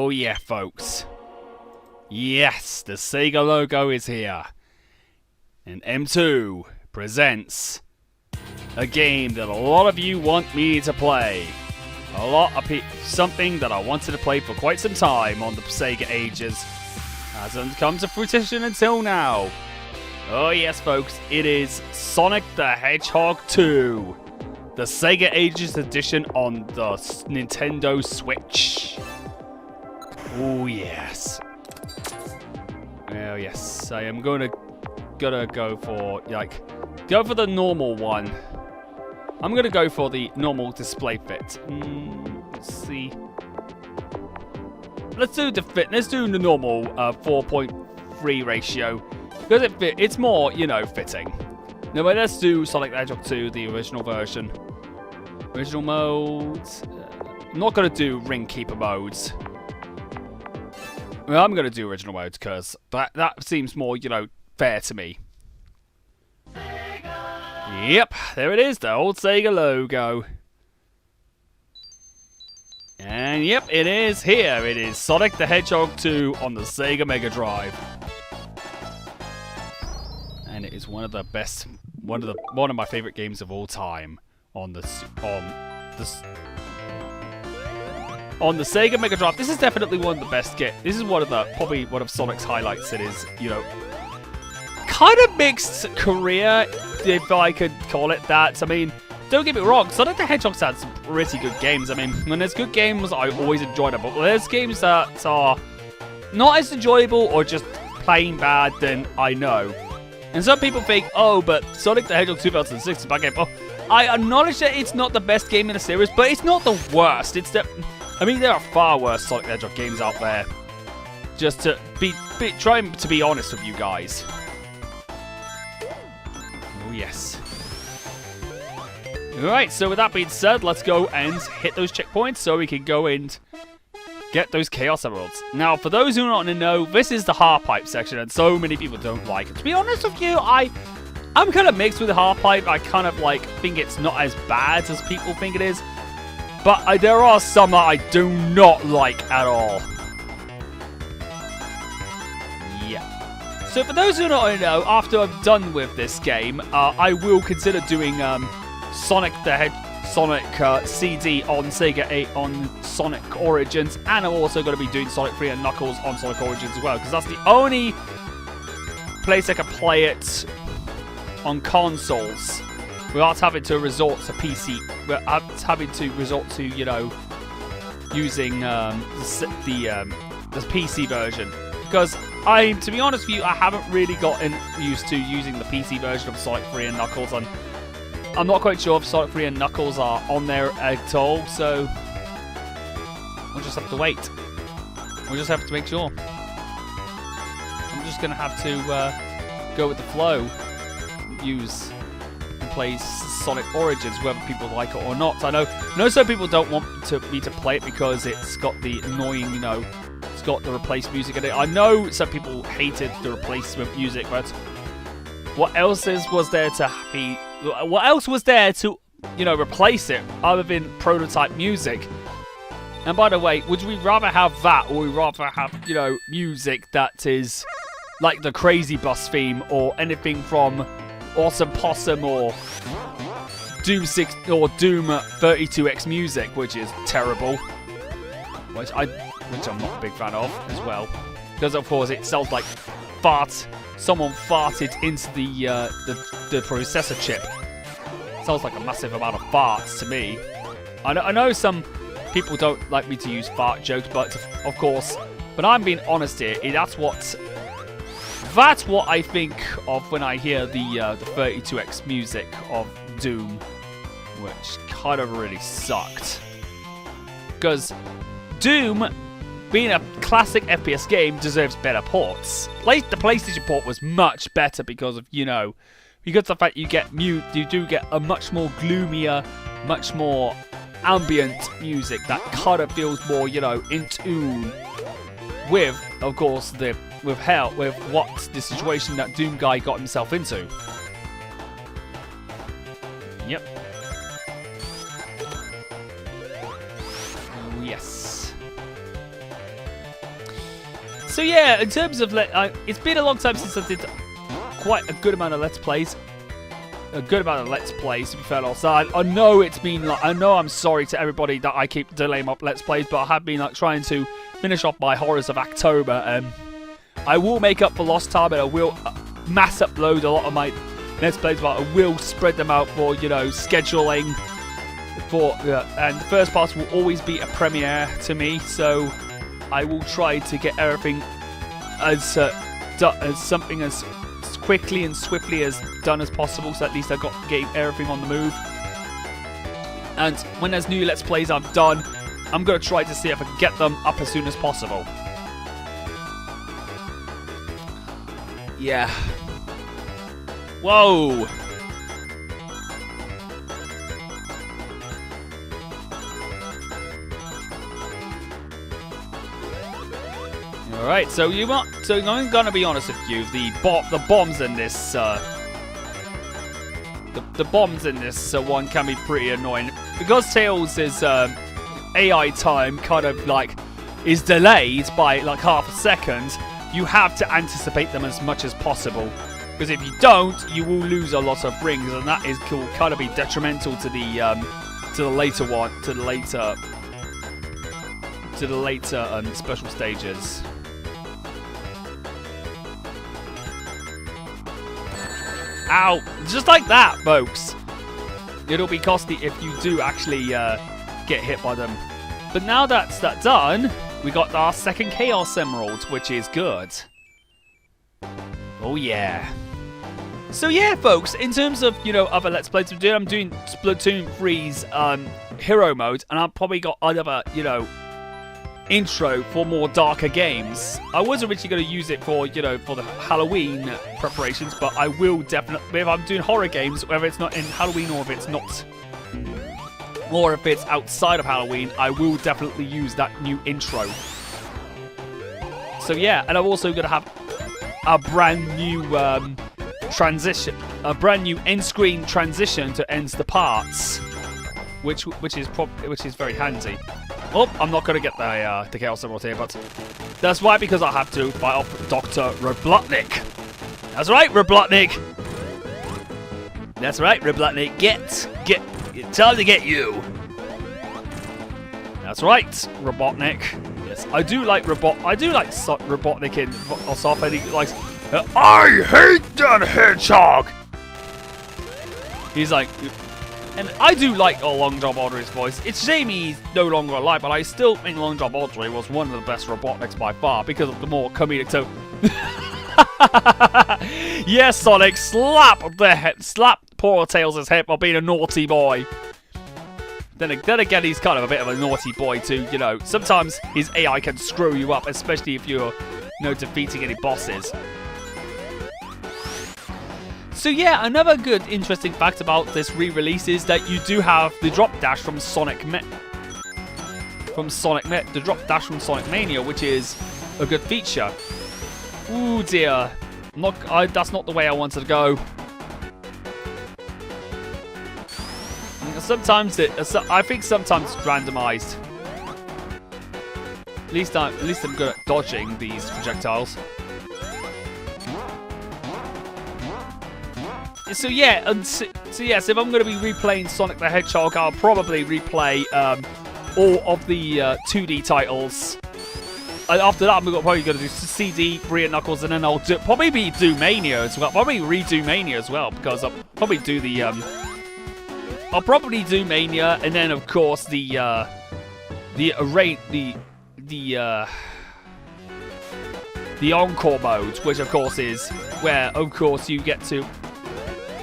Oh yeah, folks. Yes, the Sega logo is here. And M2 presents a game that a lot of you want me to play. Something that I wanted to play for quite some time on the Sega Ages. Hasn't come to fruition until now. Oh yes, folks, it is Sonic the Hedgehog 2. The Sega Ages edition on the Nintendo Switch. Oh yes. Oh yes, I am gonna go for the normal one. I'm gonna go for the normal display fit. Let's see. Let's do the normal 4.3 ratio because it's more, fitting. No, but let's do Sonic the Hedgehog 2, the original version. Original modes. I'm not gonna do ring keeper modes. Well, I'm gonna do original modes because that seems more, fair to me. Yep, there it is, the old Sega logo. And yep, it is here. It is Sonic the Hedgehog 2 on the Sega Mega Drive. And it is one of the best, one of my favorite games of all time on the Sega Mega Drive. This is definitely one of the best games. This is probably one of Sonic's highlights. It is, kind of mixed career, if I could call it that. I mean, don't get me wrong, Sonic the Hedgehog's had some pretty good games. I mean, when there's good games, I always enjoy them. But when there's games that are not as enjoyable or just plain bad, then I know. And some people think, oh, but Sonic the Hedgehog 2006 is a bad game. Oh, I acknowledge that it's not the best game in the series, but it's not the worst. I mean, there are far worse Sonic the Hedgehog games out there. Just to trying to be honest with you guys. Oh, yes. Alright, so with that being said, let's go and hit those checkpoints so we can go and get those Chaos Emeralds. Now, for those who don't know, this is the Half-Pipe section, and so many people don't like it. To be honest with you, I'm kind of mixed with the Half-Pipe. I kind of think it's not as bad as people think it is. But there are some that I do not like at all. So for those who don't know, after I'm done with this game, I will consider doing Sonic CD on Sega 8 on Sonic Origins, and I'm also going to be doing Sonic 3 and Knuckles on Sonic Origins as well, because that's the only place I can play it on consoles without having to resort to PC, without having to resort to, using the PC version. Because to be honest with you, I haven't really gotten used to using the PC version of Sonic 3 and Knuckles, and I'm not quite sure if Sonic 3 and Knuckles are on there at all, so we'll just have to wait. We'll just have to make sure. I'm just going to have to go with the flow, use and play Sonic Origins, whether people like it or not. I know some people don't want me to play it because it's got the annoying, it's got the replaced music in it. I know some people hated the replacement music, but what else was there to replace it other than prototype music? And by the way, would we rather have that, or would we rather have, music that is like the Crazy Bus theme, or anything from Awesome Possum, or Doom 32X music, which is terrible, which I'm not a big fan of as well, because of course it sounds like someone farted into the processor chip. Sounds like a massive amount of farts to me. I know some people don't like me to use fart jokes, but of course, but I'm being honest here. That's what I think of when I hear the 32X music of Doom, which kind of really sucked. Because Doom, being a classic FPS game, deserves better ports. The PlayStation port was much better because of, because of the fact you do get a much more gloomier, much more ambient music that kind of feels more, in tune with, of course, with what the situation that Doom guy got himself into. Yep. Oh, yes. So yeah, in terms of it's been a long time since I did quite a good amount of Let's Plays. A good amount of Let's Plays, to be fair. Also, I know it's been like, I know I'm sorry to everybody that I keep delaying up Let's Plays, but I have been like trying to finish off my Horrors of October. I will make up for lost time, and I will mass upload a lot of my Let's Plays, but I will spread them out for, you know, scheduling. And the first part will always be a premiere to me, so I will try to get everything as something as quickly and swiftly as done as possible, so at least I got getting everything on the move. And when there's new Let's Plays I've done, I'm going to try to see if I can get them up as soon as possible. Yeah. Whoa! Alright, so I'm gonna be honest with you, the bombs in this the bombs in this one can be pretty annoying. Because Tails is AI time kind of like is delayed by like half a second, you have to anticipate them as much as possible. Because if you don't, you will lose a lot of rings, and that will kind of be detrimental to the later special stages. Ow! Just like that, folks. It'll be costly if you do actually get hit by them. But now that's done, we got our second Chaos Emerald, which is good. Oh yeah. So yeah, folks, in terms of, you know, other Let's Plays I'm doing Splatoon 3's Hero Mode, and I've probably got another, you know, intro for more darker games. I was originally going to use it for, you know, for the Halloween preparations, but I will definitely, if I'm doing horror games, whether it's not in Halloween or if it's not, or if it's outside of Halloween, I will definitely use that new intro. So yeah, and I'm also going to have a brand new transition, a brand new end screen transition to ends the parts, which is very handy. Oh, I'm not going to get the Chaos Emerald here, but that's right, because I have to fight off Dr. Robotnik. That's right, Robotnik. That's right, Robotnik. Get, time to get you. That's right, Robotnik. Yes, I do like Robotnik in Soft, and he likes, I hate that hedgehog. He's like, and I do like Long John Audrey's voice. It's a shame he's no longer alive, but I still think Long John Audrey was one of the best Robotniks by far because of the more comedic tone. Yes, Sonic, slap poor Tails' head for being a naughty boy. Then again, he's kind of a bit of a naughty boy too. You know, sometimes his AI can screw you up, especially if you're, you know, defeating any bosses. So yeah, another good, interesting fact about this re-release is that you do have the drop dash from the drop dash from Sonic Mania, which is a good feature. Ooh dear, that's not the way I wanted to go. Sometimes I think sometimes it's randomized. At least I'm good at dodging these projectiles. So yeah, so yes, if I'm going to be replaying Sonic the Hedgehog, I'll probably replay all of the 2D titles. After that, I'm probably going to do CD, Bria Knuckles, and then I'll probably do Mania as well. Probably redo Mania as well, because I'll probably do the Mania, and then of course the Encore mode, which of course is where of course you get to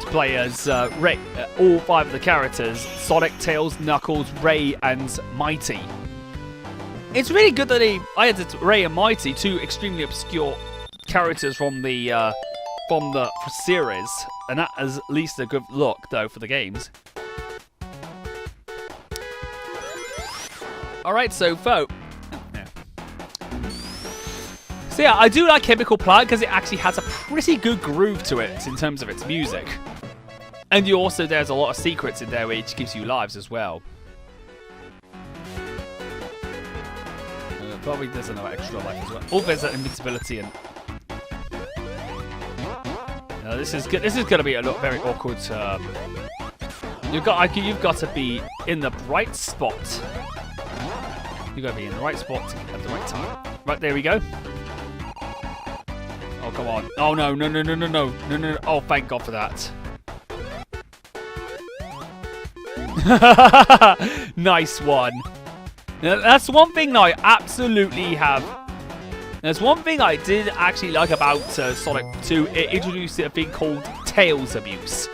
play as all 5 of the characters: Sonic, Tails, Knuckles, Ray, and Mighty. It's really good that I added Ray and Mighty, 2 extremely obscure characters from the series, and that is at least a good look though for the games. Alright, so folks. So yeah, I do like Chemical Plant because it actually has a pretty good groove to it in terms of its music. And there's a lot of secrets in there which gives you lives as well. Probably there's another extra life as well. Oh, there's that invincibility and. This is good. This is going to be a very awkward. You've got to be in the right spot. You've got to be in the right spot at the right time. Right, there we go. Oh, come on. Oh, no. Oh, thank God for that. Nice one. Now, that's one thing that I absolutely have. There's one thing I did actually like about Sonic 2. It introduced a thing called Tails abuse.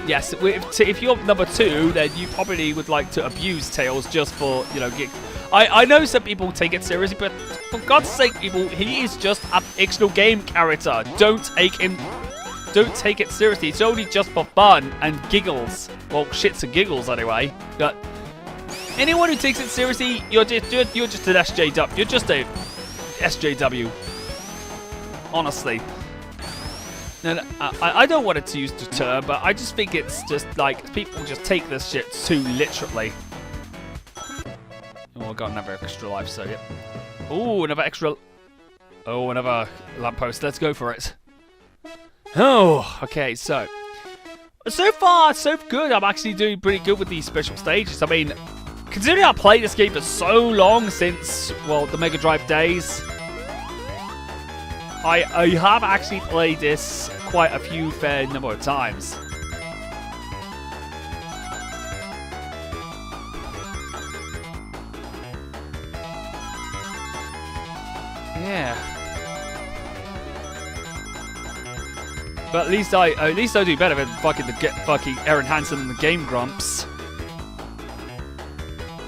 Yes, if you're number 2, then you probably would like to abuse Tails just for, you know, I know some people take it seriously, but for God's sake, people, he is just a fictional game character. Don't take it seriously. It's only just for fun and giggles. Well, shits and giggles anyway. But anyone who takes it seriously, you're just an SJW. You're just a SJW. Honestly. And I don't want it to use the term, but I just think it's just like people just take this shit too literally. Oh, I got another extra life, so yep. Oh, another extra. Oh, another lamppost. Let's go for it. Oh, okay. So far, so good. I'm actually doing pretty good with these special stages. I mean, considering I played this game for so long since, well, the Mega Drive days, I have actually played this quite a fair number of times. Yeah. But at least I do better than fucking Aaron Hansen and the Game Grumps.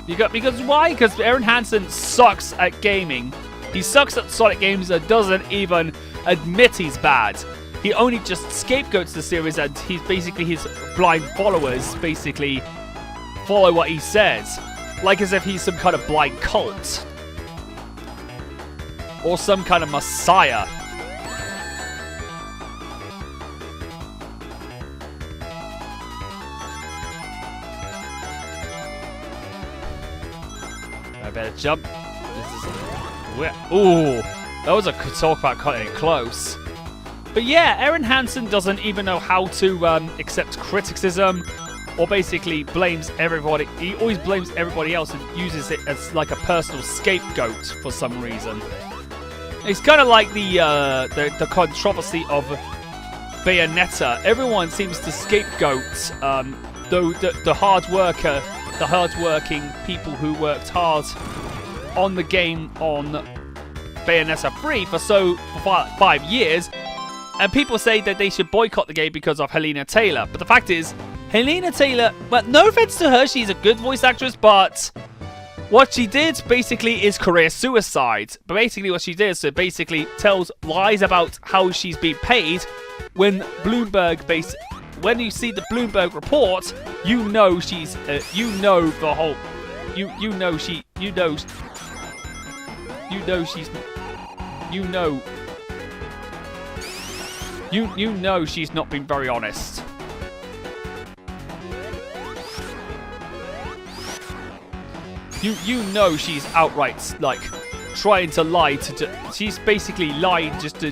Because why? Because Aaron Hansen sucks at gaming. He sucks at Sonic games and doesn't even admit he's bad. He only just scapegoats the series, and he's basically his blind followers basically follow what he says, like as if he's some kind of blind cult or some kind of messiah. I better jump. Ooh, that was a talk about cutting it close. But yeah, Aaron Hansen doesn't even know how to accept criticism, or basically blames everybody. He always blames everybody else and uses it as like a personal scapegoat for some reason. It's kind of like the controversy of Bayonetta. Everyone seems to scapegoat the hard-working people who worked hard on the game on Bayonetta 3 for 5 years, and people say that they should boycott the game because of Helena Taylor. But the fact is, Helena Taylor, well, no offense to her, she's a good voice actress, but what she did basically is career suicide. But basically what she did is basically tells lies about how she's been paid when when you see the Bloomberg report, you know she's you know she's not been very honest. You know she's outright like trying to lie she's basically lying just to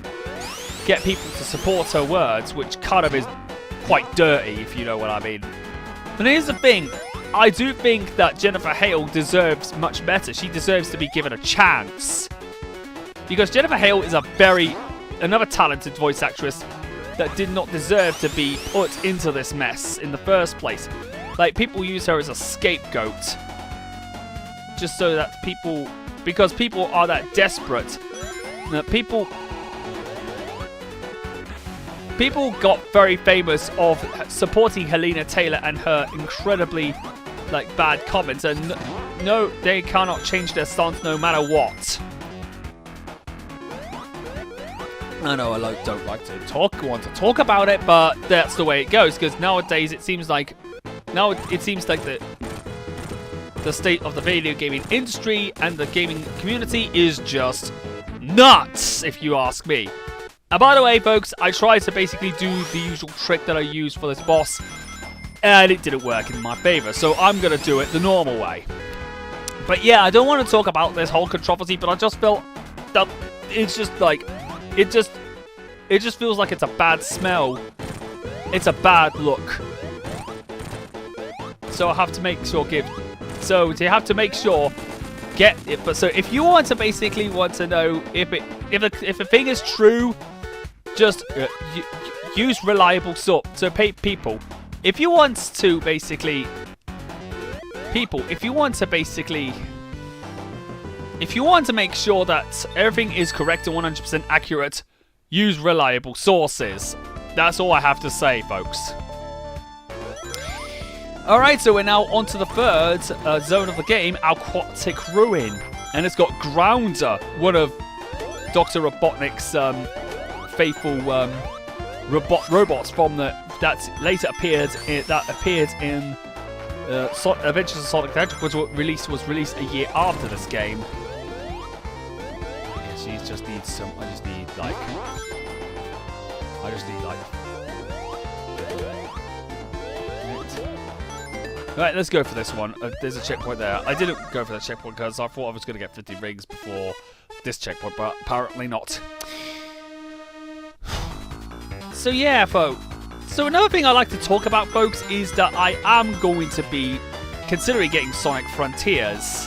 get people to support her words, which kind of is quite dirty, if you know what I mean. And here's the thing, I do think that Jennifer Hale deserves much better. She deserves to be given a chance. Because Jennifer Hale is another talented voice actress that did not deserve to be put into this mess in the first place. Like, people use her as a scapegoat. Just so that because people are that desperate. That people got very famous of supporting Helena Taylor and her incredibly bad comments, and no, they cannot change their stance no matter what. I know I don't like to want to talk about it, but that's the way it goes. Because nowadays it seems like the state of the video gaming industry and the gaming community is just nuts, if you ask me. And by the way, folks, I tried to basically do the usual trick that I use for this boss, and it didn't work in my favor, so I'm going to do it the normal way. But yeah, I don't want to talk about this whole controversy, but I just felt that it's just like, it just feels like it's a bad smell. It's a bad look. So I have to make sure so you have to make sure get it. But so if you want to basically want to know if a thing is true, just use reliable source. So people, if you want to basically if you want to make sure that everything is correct and 100% accurate, use reliable sources. That's all I have to say, folks. Alright, so we're now on to the third zone of the game, Aquatic Ruin. And it's got Grounder, one of Dr. Robotnik's faithful robots from that later appeared in Adventures of Sonic the Hedgehog, which was released a year after this game. Yeah, she just needs some. I just need like. Right, let's go for this one. There's a checkpoint there. I didn't go for that checkpoint because I thought I was going to get 50 rings before this checkpoint, but apparently not. So yeah, folks. So another thing I like to talk about, folks, is that I am going to be considering getting Sonic Frontiers.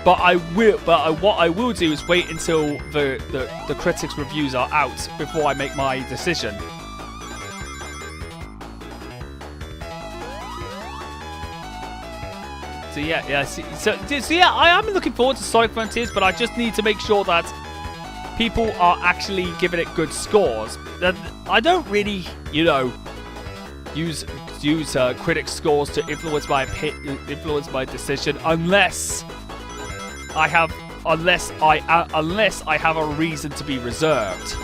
But what I will do is wait until the critics' reviews are out before I make my decision. So yeah. So yeah, I am looking forward to Sonic Frontiers, but I just need to make sure that people are actually giving it good scores. I don't really, use critics' scores to influence my decision unless I have a reason to be reserved.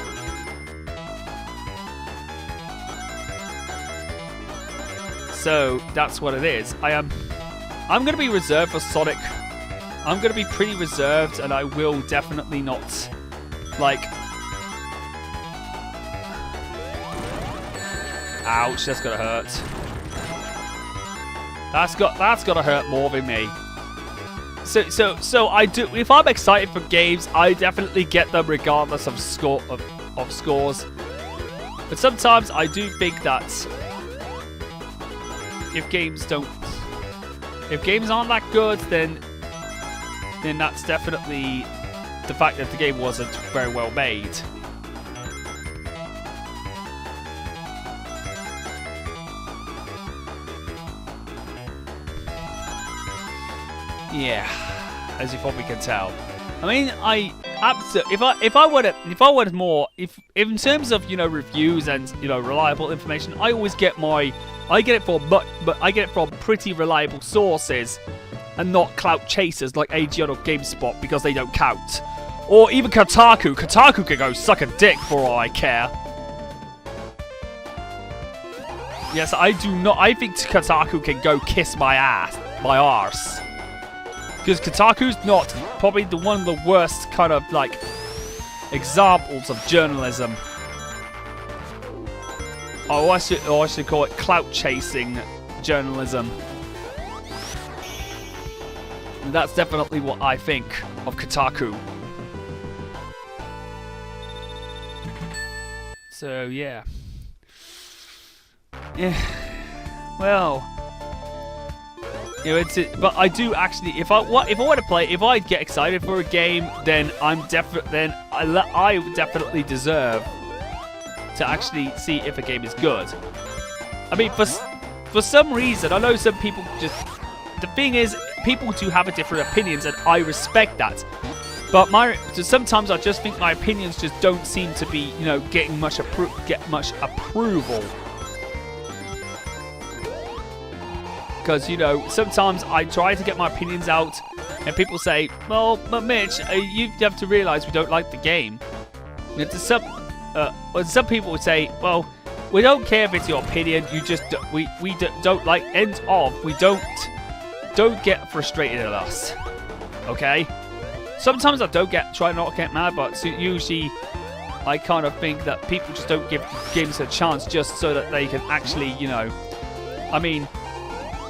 So that's what it is. I'm going to be reserved for Sonic. I'm going to be pretty reserved, and I will definitely not, like... Ouch, that's going to hurt. That's got to hurt more than me. So I do... If I'm excited for games, I definitely get them regardless of scores. But sometimes I do think that if games aren't that good, then that's definitely the fact that the game wasn't very well made. Yeah, as you probably can tell. I mean, if I wanted more, if in terms of reviews and reliable information, I get it from pretty reliable sources, and not clout chasers like AGN or GameSpot, because they don't count. Or even Kotaku. Kotaku can go suck a dick for all I care. Yes, I do not. I think Kotaku can go kiss my arse. Because Kotaku's not probably one of the worst kind of like examples of journalism. Oh, I should call it clout chasing journalism. And that's definitely what I think of Kotaku. So yeah. Yeah. Well. But I do actually, if I want to play, if I get excited for a game, then I definitely deserve to actually see if a game is good. I mean, for some reason, I know some people just... The thing is, people do have different opinions, and I respect that. But sometimes I just think my opinions just don't seem to be, getting much approval. Because, sometimes I try to get my opinions out, and people say, well, but Mitch, you have to realize we don't like the game. Some people would say, well, we don't care if it's your opinion, we don't like, we don't get frustrated at us. Okay? Sometimes I try not to get mad, but usually I kind of think that people just don't give games a chance just so that they can actually, I mean...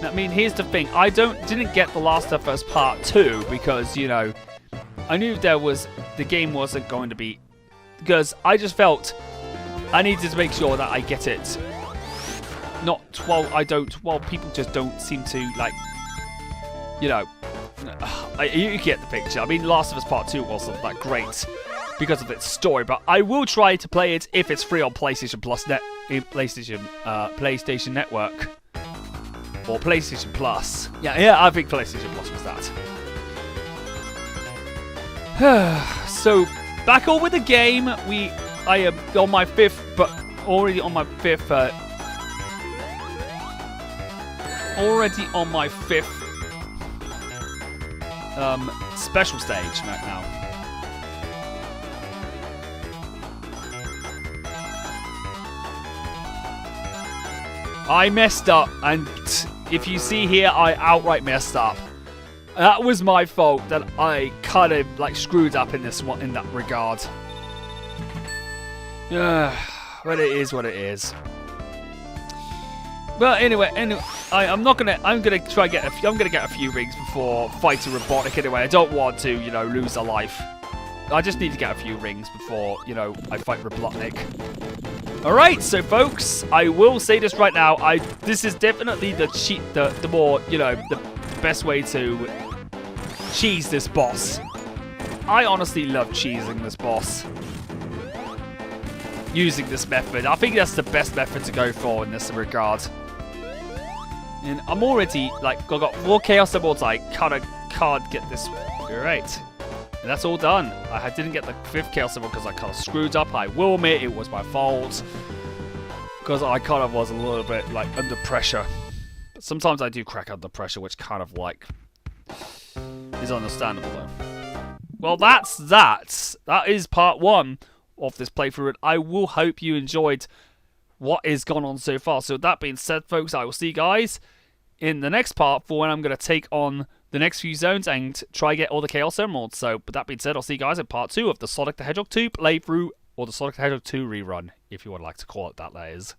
I mean, here's the thing. I didn't get The Last of Us Part 2 because, you know, I knew the game wasn't going to be, because I just felt I needed to make sure that I get it. Not, well, people just don't seem to, like, you know, you get the picture. I mean, Last of Us Part 2 wasn't that great because of its story, but I will try to play it if it's free on PlayStation Plus PlayStation Network. Or PlayStation Plus. Yeah, I think PlayStation Plus was that. So, back on with the game. I am on my fifth, special stage right now. I messed up, and if you see here, I outright messed up. That was my fault that I kind of like screwed up in that regard. But it is what it is. Well, anyway, I'm gonna get a few rings before fighting Robotnik. Anyway, I don't want to, you know, lose a life. I just need to get a few rings before, you know, I fight Robotnik. Alright, so folks, I will say this right now. This is definitely the more, you know, the best way to cheese this boss. I honestly love cheesing this boss. Using this method. I think that's the best method to go for in this regard. And I'm already, like, I've got 4 Chaos Emeralds. I kind of can't get this right. And that's all done. I didn't get the 5th Chaos Emerald because I kind of screwed up. I will admit it was my fault. Because I kind of was a little bit, like, under pressure. But sometimes I do crack under pressure, which kind of, like, is understandable, though. Well, that's that. That is part 1 of this playthrough. And I will hope you enjoyed what has gone on so far. So that being said, folks, I will see you guys in the next part for when I'm going to take on the next few zones and try get all the Chaos Emeralds. So, but that being said, I'll see you guys in part 2 of the Sonic the Hedgehog 2 playthrough, or the Sonic the Hedgehog 2 rerun, if you would like to call it that, that is.